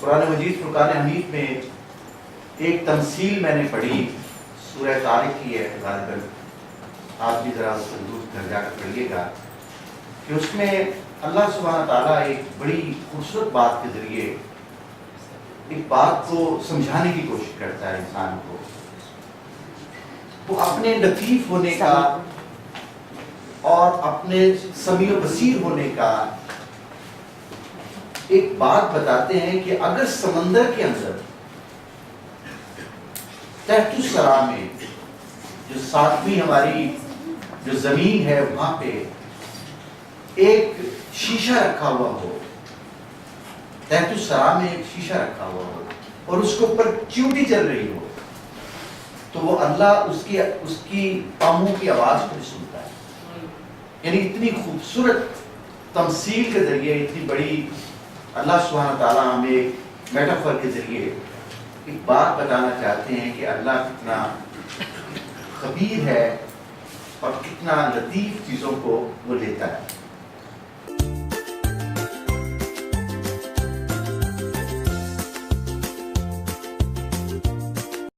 قرآن مجید فرقان حمید میں ایک تمثیل میں نے پڑھی، سورہ طارق کی ہے غالباً، آپ بھی ذرا اس کو گھر جا کر پڑھیے گا، کہ اس میں اللہ سبحانہ تعالیٰ ایک بڑی خوبصورت بات کے ذریعے ایک بات کو سمجھانے کی کوشش کرتا ہے انسان کو. وہ اپنے لطیف ہونے کا اور اپنے سمیع و بصیر ہونے کا ایک بات بتاتے ہیں کہ اگر سمندر کے اندر تحت الثری میں جو ساتویں ہماری جو زمین ہے وہاں پہ ایک شیشہ رکھا ہوا ہو، تحت الثری میں ایک شیشہ رکھا ہوا ہو اور اس کے اوپر چیوٹی چل رہی ہو، تو وہ اللہ اس کی پاؤں کی آواز کو سنتا ہے. یعنی اتنی خوبصورت تمثیل کے ذریعے، اتنی بڑی اللہ سبحانہ تعالیٰ ہمیں میٹافر کے ذریعے ایک بات بتانا چاہتے ہیں کہ اللہ کتنا خبیر ہے اور کتنا لطیف چیزوں کو وہ لیتا ہے.